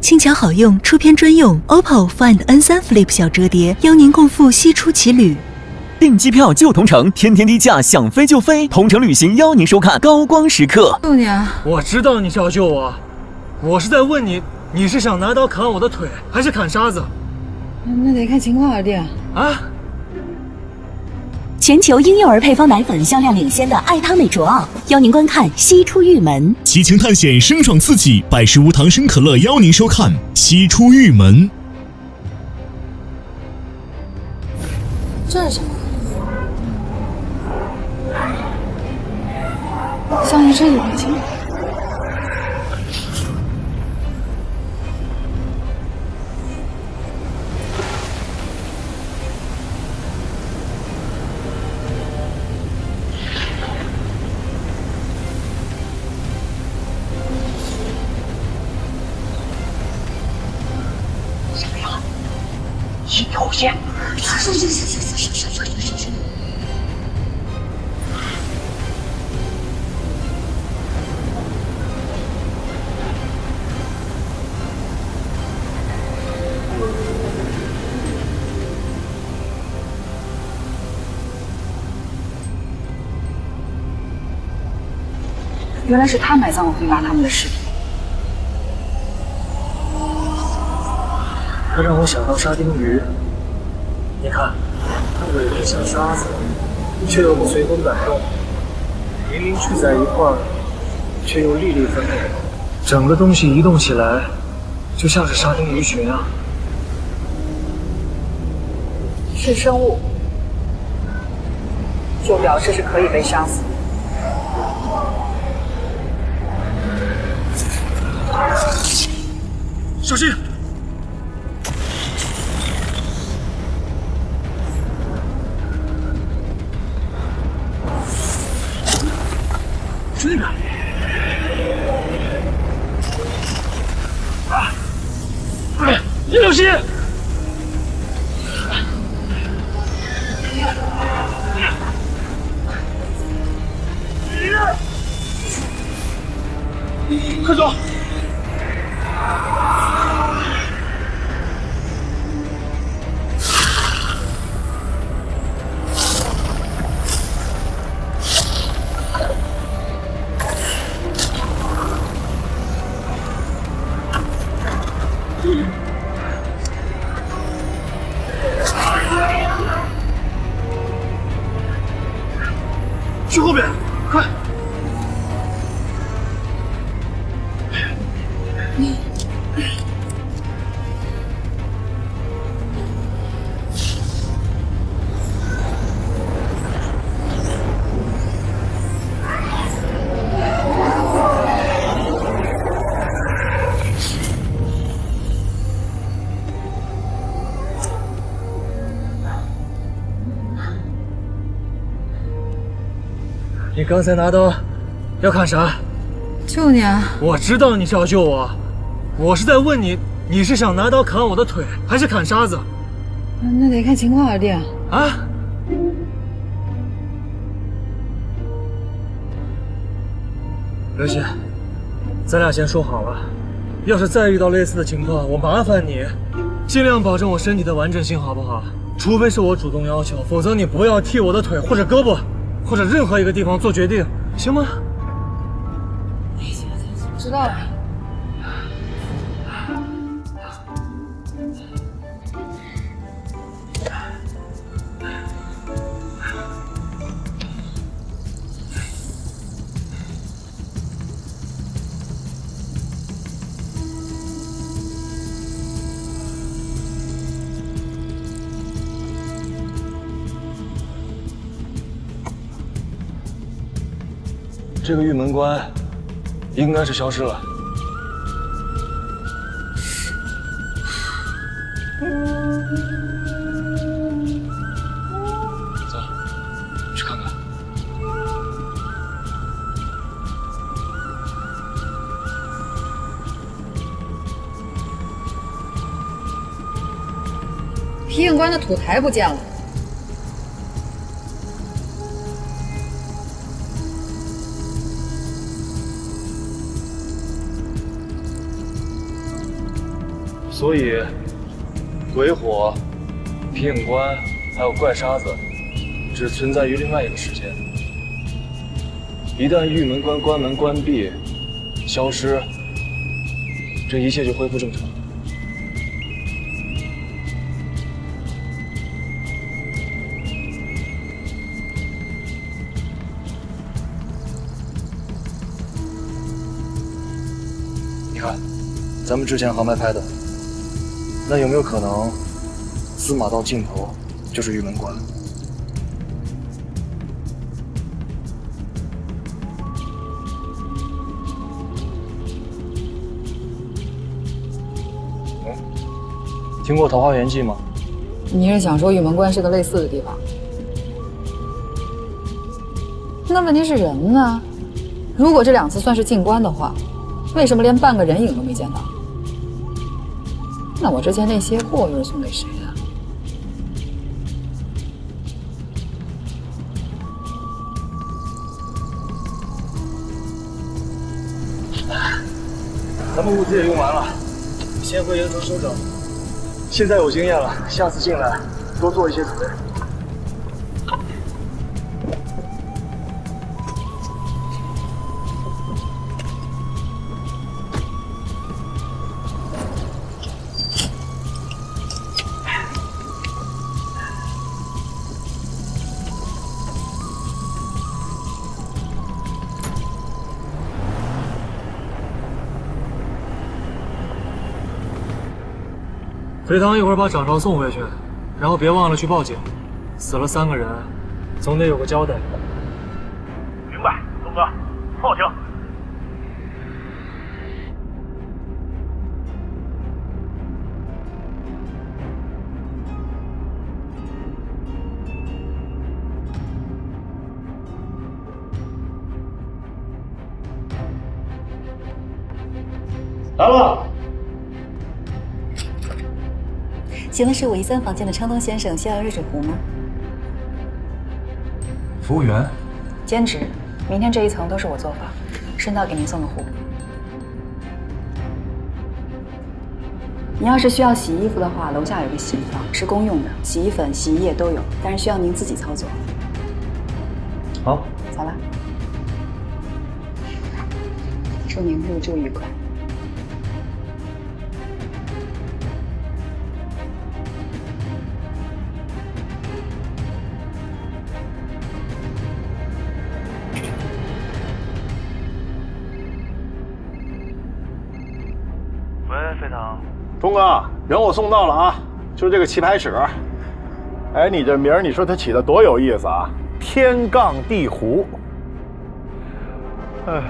轻巧好用，出片专用 OPPO Find N3 Flip 小折叠，邀您共赴西出奇旅。订机票就同城，天天低价，想飞就飞。同城旅行邀您收看高光时刻。救你啊！我知道你是要救我，我是在问你，你是想拿刀砍我的腿，还是砍沙子？那得看情况而定啊！全球婴幼儿配方奶粉销量领先的爱他美卓奥，邀您观看《西出玉门》。激情探险，生爽刺激，百事无糖生可乐邀您收看《西出玉门》。这是什么？像是这里面情况。有些。原来是他埋葬我会拉他们的尸体。他让我想到沙丁鱼，你看，它尾部像沙子，却又不随风摆动，明明聚在一块儿，却又粒粒分明，整个东西移动起来，就像是沙丁鱼群啊。是生物，就表示是可以被杀死。小心！是那个。你小心！快走！去后边，快！你刚才拿刀要砍啥？救你啊！我知道你是要救我，我是在问你，你是想拿刀砍我的腿，还是砍沙子？那得看情况而定啊！刘姐，咱俩先说好了，要是再遇到类似的情况，我麻烦你尽量保证我身体的完整性，好不好？除非是我主动要求，否则你不要替我的腿或者胳膊或者任何一个地方做决定，行吗？知道了。这个玉门关应该是消失了。走，去看看。皮影关的土台不见了。所以鬼火、皮影关还有怪沙子，只存在于另外一个时间。一旦玉门关关门关闭、消失，这一切就恢复正常。你看，咱们之前航拍拍的，那有没有可能，司马道尽头就是玉门关？听过《桃花源记》吗？你是想说玉门关是个类似的地方？那问题是人呢？如果这2次算是进关的话，为什么连半个人影都没见到？那我之前那些货又是送给谁的？咱们物资也用完了，先回盐城收整。现在有经验了，下次进来多做一些准备。肥堂一会儿把掌勺送回去，然后别忘了去报警。死了3个人，总得有个交代。明白，东哥，报警。来了。请问是513房间的昌东先生需要热水壶吗？服务员，兼职，明天这一层都是我做法，顺道给您送个壶。你要是需要洗衣服的话，楼下有个洗衣房，是公用的，洗衣粉、洗衣液都有，但是需要您自己操作。好，走了，祝您入住愉快。喂，飞堂，钟哥，人我送到了啊，就这个棋牌室。哎，你这名儿，你说它起的多有意思啊！天罡地虎。哎。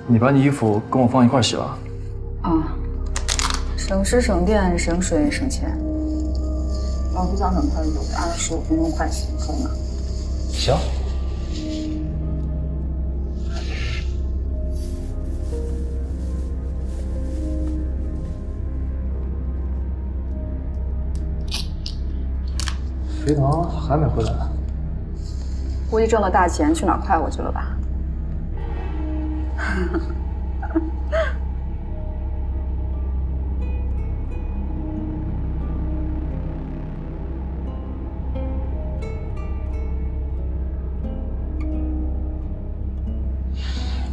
你把你衣服跟我放一块洗了。啊，省时省电省水省钱。要不想等太久，25分钟快洗，可以吗？行。肥堂还没回来，估计挣了大钱去哪儿快活去了吧？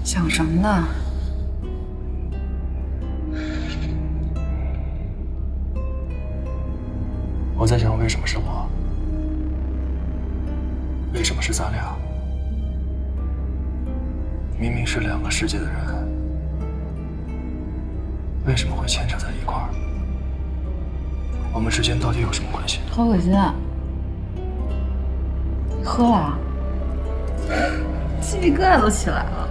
想什么呢？我在想，为什么是我？为什么是咱俩？明明是两个世界的人，为什么会牵扯在一块儿？我们之间到底有什么关系？好恶心啊！你喝了啊？鸡皮疙瘩都起来了。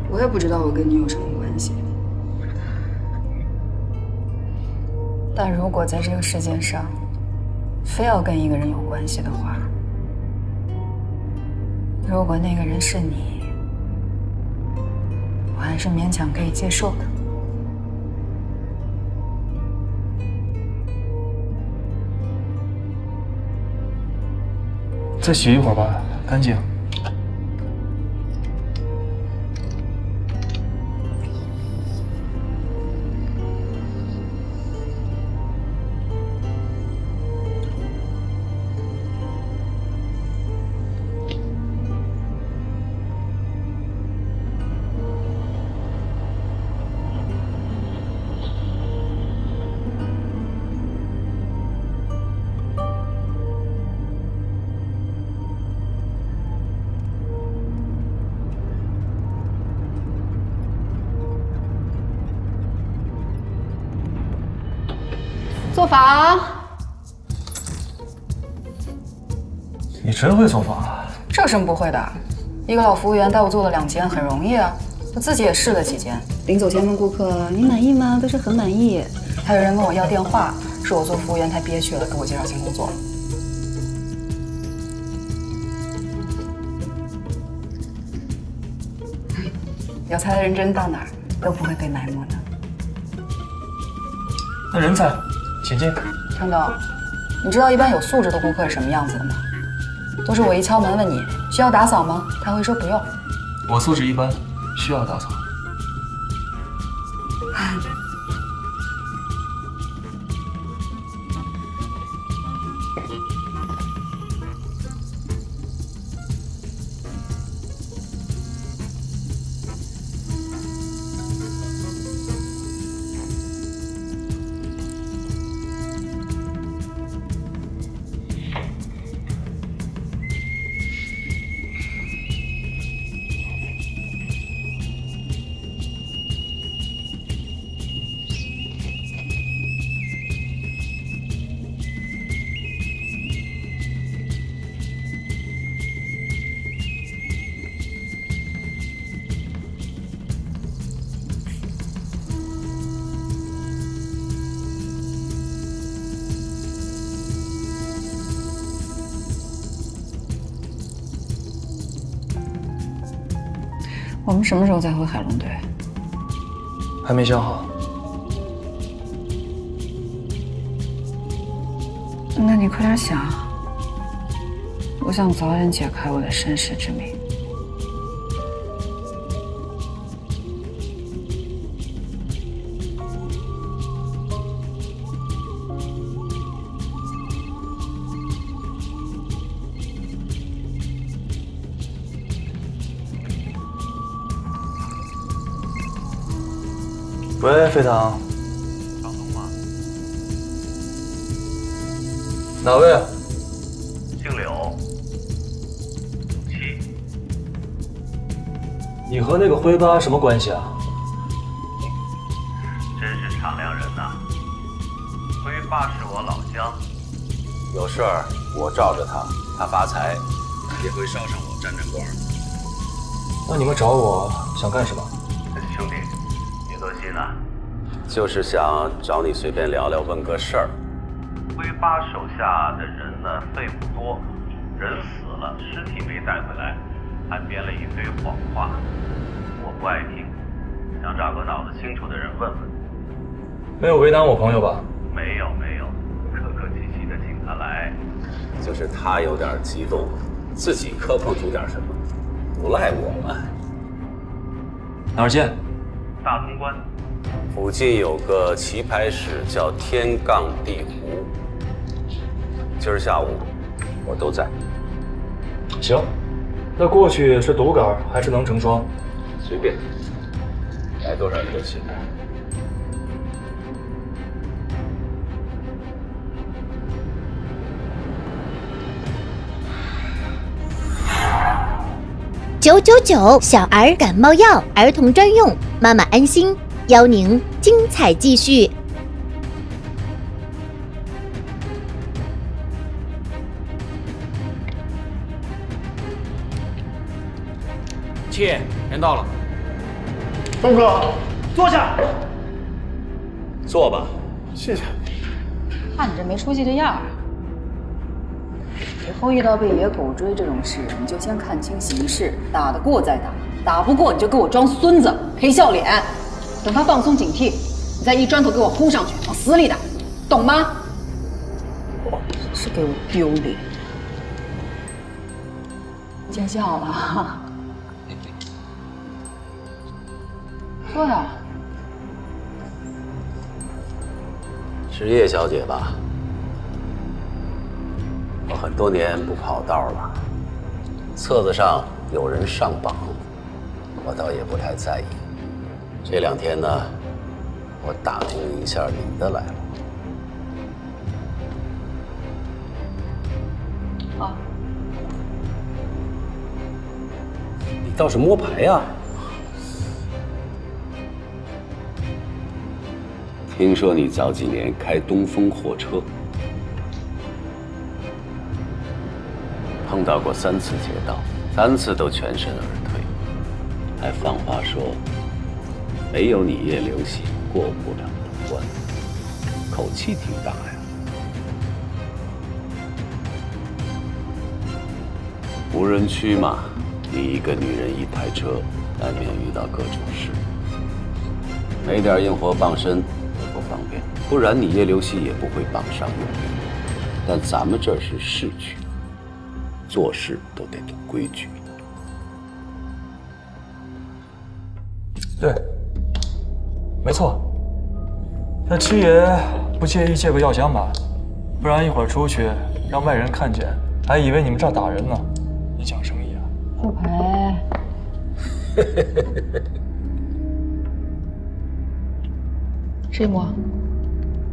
我也不知道我跟你有什么关系，但如果在这个世界上，非要跟一个人有关系的话，如果那个人是你，我还是勉强可以接受的。再洗一会儿吧，干净。做法，你真会做饭啊？这有什么不会的？一个老服务员带我做了2间，很容易啊。我自己也试了几间，临走前问顾客：“你满意吗？”都是很满意。还有人问我要电话，说我做服务员太憋屈了，给我介绍新工作。有才的人真到哪儿都不会被埋没的。那人在，请进。程总，你知道一般有素质的顾客是什么样子的吗？都是我一敲门问你需要打扫吗，他会说不用。我素质一般，需要打扫。我们什么时候再回海龙队？还没想好。那你快点想，我想早点解开我的身世之谜。喂，飞堂。张东吗？哪位？姓柳，武器。你和那个灰八什么关系啊？真是敞亮人呐！灰八是我老乡，有事儿我罩着他，他发财也会捎上我沾沾光。那你们找我想干什么？兄弟，别多心了。就是想找你随便聊聊，问个事儿。辉八手下的人呢，废物多，人死了，尸体没带回来，还编了一堆谎话，我不爱听，想找个脑子清楚的人问问。没有为难我朋友吧？没有，客客气气的请他来。就是他有点激动，自己磕碰出点什么，不赖我们。哪儿见？大通关。附近有个棋牌室叫天罡地湖，今儿下午我都在。行，那过去是独杆还是能成双？随便，来多少人都行。999小儿感冒药，儿童专用，妈妈安心。邀您精彩继续。七，人到了。东哥，坐下。坐吧。谢谢。看你这没出息的样儿，以后遇到被野狗追这种事，你就先看清形势，打得过再打，打不过你就给我装孙子，赔笑脸。等他放松警惕，你再一砖头给我轰上去，往死里打，懂吗？是给我丢脸，见笑了哈。说呀。是叶小姐吧？我很多年不跑道了，册子上有人上榜，我倒也不太在意。这2天呢，我打听一下你的来路。啊，你倒是摸牌呀！听说你早几年开东风货车，碰到过3次劫盗，3次都全身而退，还放话说没有你叶流喜过不了的关，口气挺大呀。无人区嘛，你一个女人1台车，难免遇到各种事，没点硬活傍身也不方便，不然你叶流喜也不会榜上有名。但咱们这是市区，做事都得懂规矩。对，没错。那七爷不介意借个药箱吧？不然一会儿出去让外人看见，还以为你们这儿打人呢。影响生意啊。复牌。谁摸？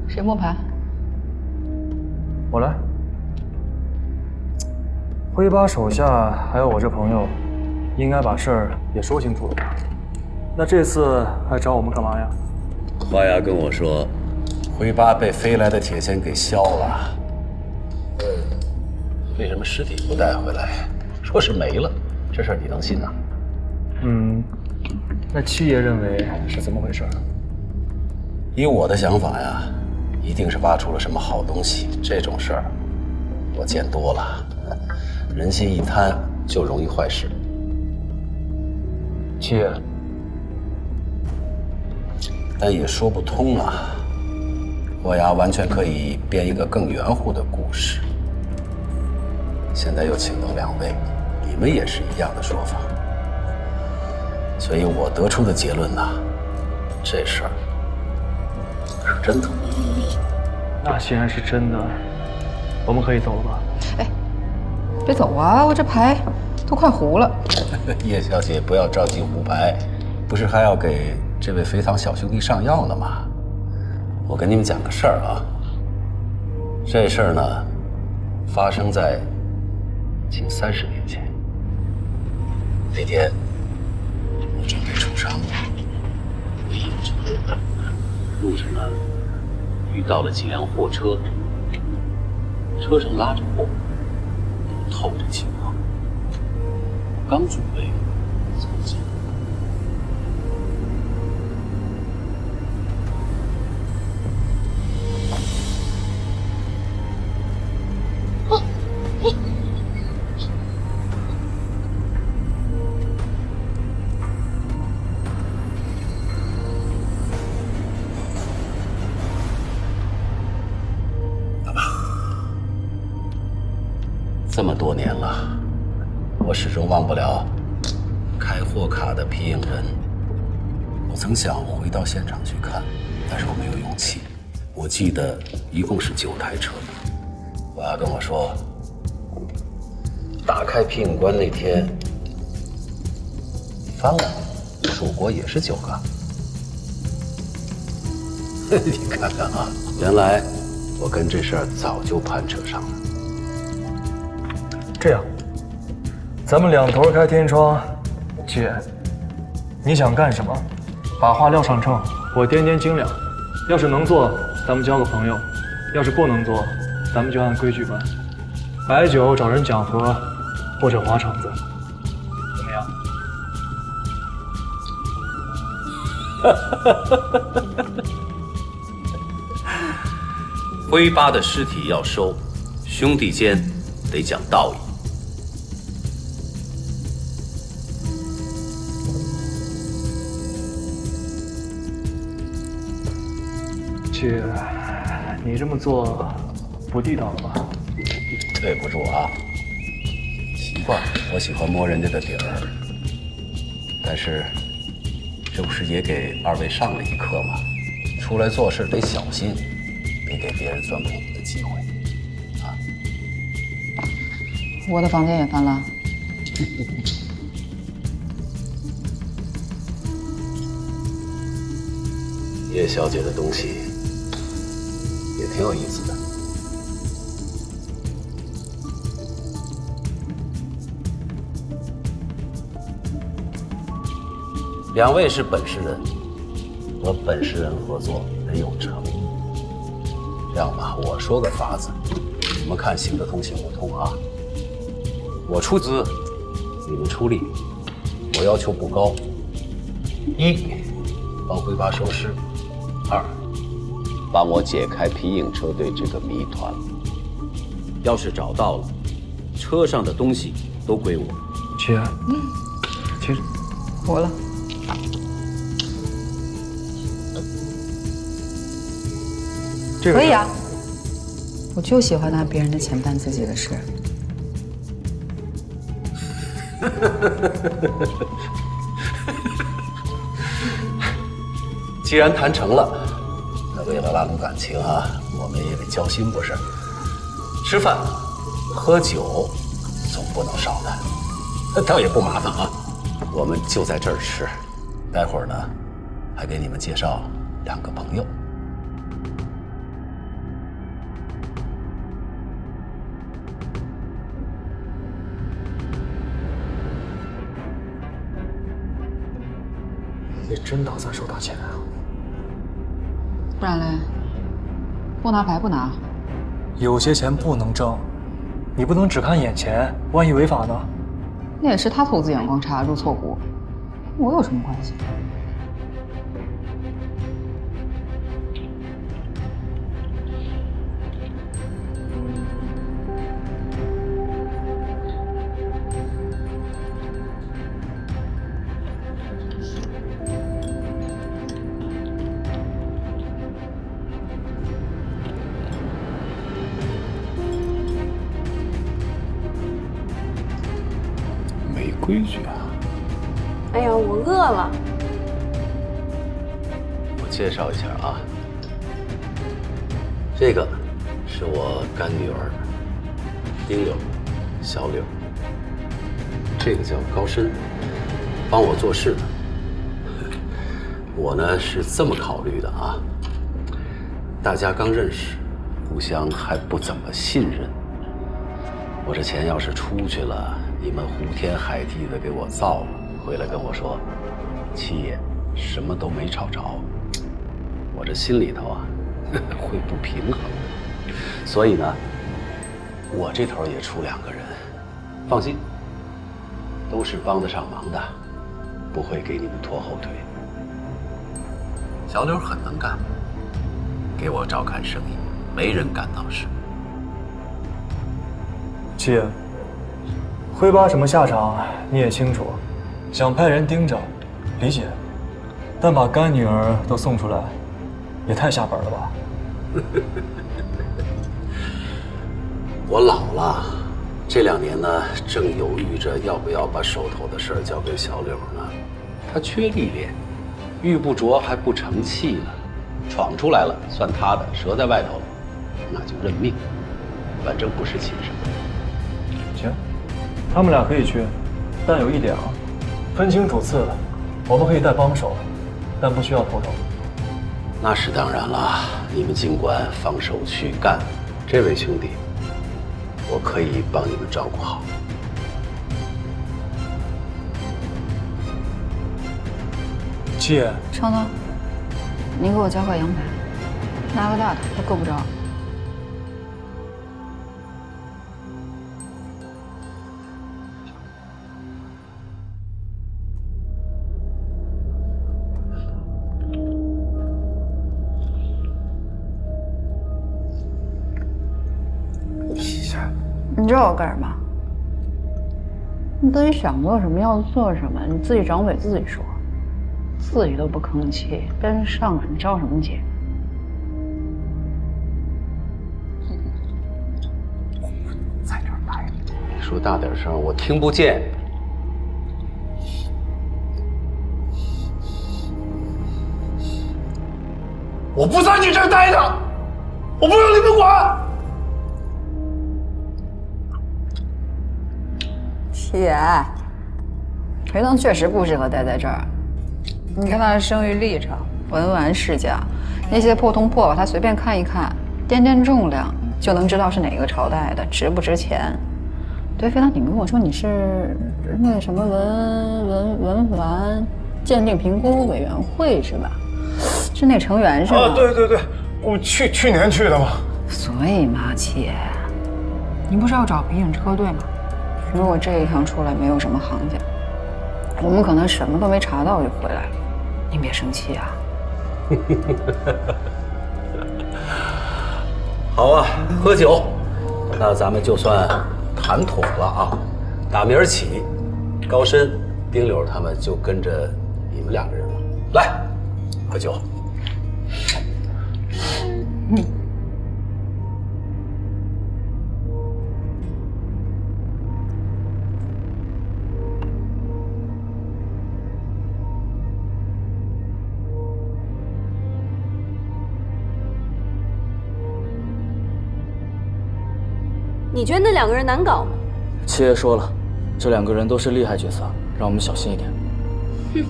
谁摸牌？我来。辉八手下还有我这朋友，应该把事儿也说清楚了吧？那这次还找我们干嘛呀？花牙跟我说，辉八被飞来的铁钳给削了。为什么尸体不带回来？说是没了，这事儿你能信呐？那七爷认为是怎么回事？以我的想法呀，一定是挖出了什么好东西。这种事儿我见多了，人心一贪就容易坏事。七爷，但也说不通啊。霍牙完全可以编一个更圆乎的故事。现在又请到2位，你们也是一样的说法，所以我得出的结论呢，这事儿是真的。那既然是真的，我们可以走了吧？哎，别走啊！我这牌都快糊了。叶小姐，不要着急胡牌，不是还要给这位肥堂小兄弟上药呢吗？我跟你们讲个事儿啊，这事儿呢，发生在近30年前。那天我准备出商，回颍城，路上呢遇到了几辆货车，车上拉着货，路透着情况。我刚准备走近，这么多年了，我始终忘不了开货卡的皮影人。我曾想回到现场去看，但是我没有勇气。我记得一共是9台车。我爸跟我说，打开皮影馆那天翻了，数过也是9个。你看看啊，原来我跟这事儿早就攀扯上了。这样，咱们2头开天窗。姐，你想干什么？把话撂上秤，我掂掂斤两。要是能做，咱们交个朋友；要是不能做，咱们就按规矩办。白酒找人讲和，或者划场子，怎么样？灰八的尸体要收，兄弟间得讲道义。姐，你这么做不地道了吧？对不住啊，习惯，我喜欢摸人家的底儿。但是，这不是也给2位上了一课吗？出来做事得小心，别给别人钻空子的机会。啊！我的房间也翻了。叶小姐的东西也挺有意思的。2位是本市人，和本市人合作得有诚意。这样吧，我说个法子，你们看行得通行不通啊？我出资，你们出力。我要求不高：1，帮灰八收尸；2，帮我解开皮影车队这个谜团。要是找到了，车上的东西都归我。姐，其实活了。这个可以啊，我就喜欢拿别人的钱办自己的事。既然谈成了，那为了拉拢感情啊，我们也得交心不是？吃饭、喝酒总不能少的，倒也不麻烦啊。我们就在这儿吃，待会儿呢，还给你们介绍2个朋友。你真打算收大钱啊？不然嘞，不拿牌不拿。有些钱不能挣，你不能只看眼前，万一违法呢？那也是他投资眼光差，入错股，跟我有什么关系？规矩啊！哎呀，我饿了。我介绍一下啊，这个是我干女儿丁柳，小柳。这个叫高深，帮我做事的。我呢是这么考虑的啊，大家刚认识，互相还不怎么信任。我这钱要是出去了，你们呼天海地的给我造了，回来跟我说，七爷什么都没吵着，我这心里头啊会不平衡。所以呢，我这头也出2个人，放心，都是帮得上忙的，不会给你们拖后腿。小柳很能干，给我照看生意，没人敢闹事。七爷，灰八什么下场你也清楚，想派人盯着，理解，但把干女儿都送出来，也太下本了吧？我老了，这2年呢，正犹豫着要不要把手头的事儿交给小柳呢。他缺历练，玉不琢还不成器呢，闯出来了算他的，折在外头了，那就认命，反正不是亲生。行，他们俩可以去，但有一点啊，分清主次，我们可以带帮手，但不需要头头。那是当然了，你们尽管放手去干，这位兄弟，我可以帮你们照顾好。七爷，超呢？你给我交块羊排，拿个大的，他够不着。你知道我干什么？你自己想做什么要做什么，你自己长嘴自己说，自己都不吭气，跟人上了你着什么急？在这儿待着，你说大点声，我听不见。我不在你这儿待着，我不用你们管。七爷，裴腾确实不适合待在这儿。你看他的生育历程，文玩世家，那些破铜破瓦他随便看一看，掂掂重量就能知道是哪个朝代的，值不值钱。对，裴腾，你跟我说你是那什么文玩鉴定评估委员会是吧？是那成员是吧？啊，对对对，我去年去的嘛。所以嘛，七爷，你不是要找皮影车队吗？如果这一趟出来没有什么行家，我们可能什么都没查到就回来了。您别生气啊。好啊，喝酒，那咱们就算谈妥了啊。打明儿起，高深、冰柳他们就跟着你们2个人了。来，喝酒。你觉得那2个人难搞吗？七爷说了，这2个人都是厉害角色，让我们小心一点。哼，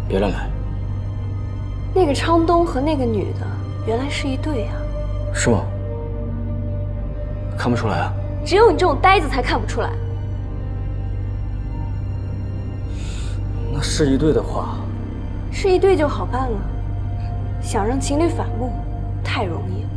别乱来。那个昌东和那个女的原来是一对啊。是吗？看不出来啊。只有你这种呆子才看不出来。那是一对的话，是一对就好办了。想让情侣反目，太容易了。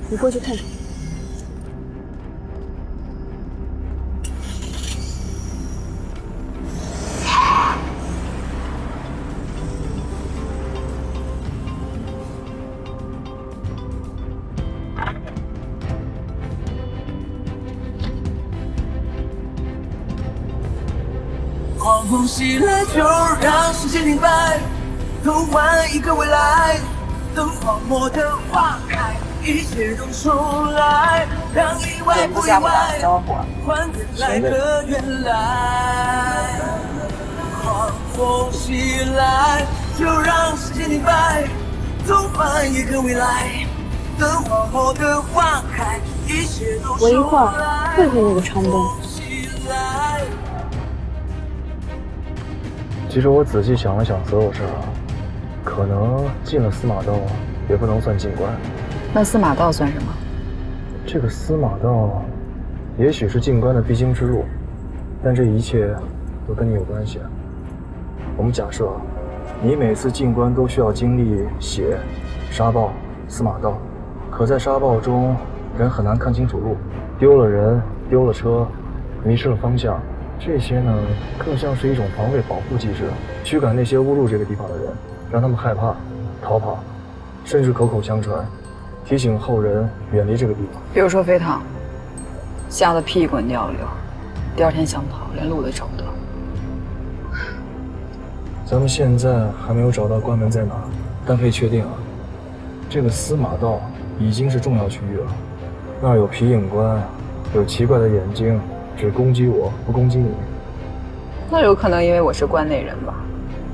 你过去看看。狂风袭来，就让世界明白，偷换一个未来，等荒漠的花开。一切都出来，让意外不意外，换原来的原来。狂风袭来，就让世界明白，偷换一个未来，等荒漠的花开，一切都出来。我一会儿会会那个昌东。其实我仔细想了想所有事儿啊，可能进了司马道也不能算进关。那司马道算什么？这个司马道，也许是进关的必经之路，但这一切都跟你有关系啊。我们假设，你每次进关都需要经历血、沙暴、司马道，可在沙暴中，人很难看清楚路，丢了人，丢了车，迷失了方向，这些呢，更像是一种防卫保护机制，驱赶那些误入这个地方的人，让他们害怕、逃跑，甚至口口相传，提醒后人远离这个地方。比如说飞唐，吓得屁滚尿流，第二天想跑，连路都找不到。咱们现在还没有找到关门在哪，但可以确定啊，这个司马道已经是重要区域了。那儿有皮影官，有奇怪的眼睛，只攻击我，不攻击你。那有可能因为我是关内人吧，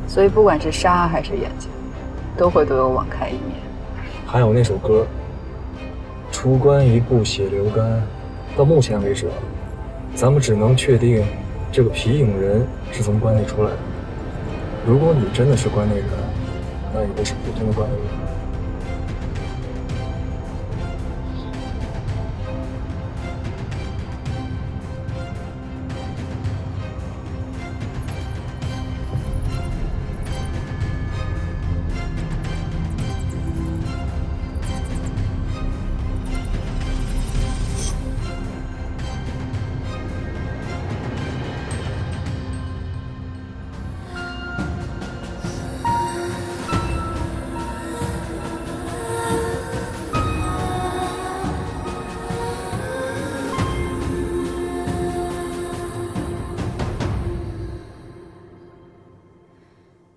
所以不管是杀还是眼睛，都会对我网开一面。还有那首歌，出关一步血流干。到目前为止，咱们只能确定这个皮影人是从关内出来的。如果你真的是关内人，那也不是普通的关内人。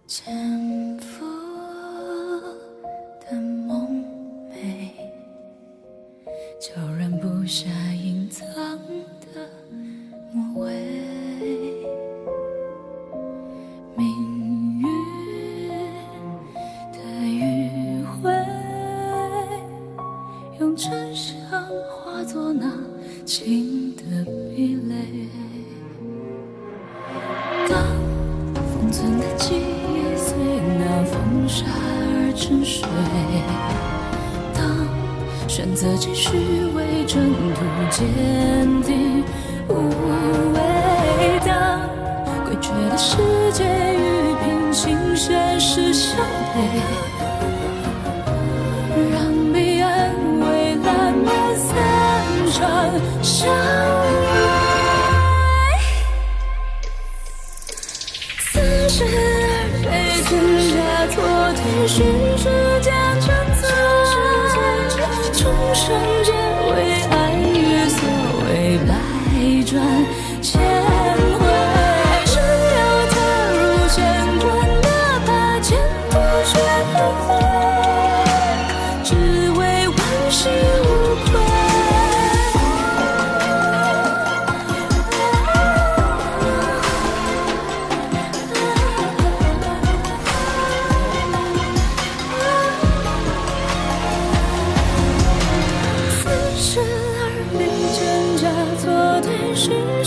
潜伏的梦寐，悄然布下隐藏的魔尾。命运的迂回，用真相化作那情的壁垒。当封存的记忆随那风沙而沉睡，当选择继续为征途坚定无畏，当诡谲的世界与平行现实相配，让彼岸蔚蓝面散场相偎。42倍假错推寻时间存在，众生皆为爱与所谓百转千回，只要踏入乾坤，哪怕前途雪纷飞，只为万世无愧。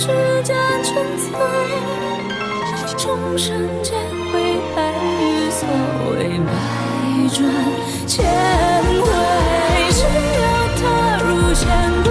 世间存在，众生皆为爱与所谓百转千回，只要踏入乾坤。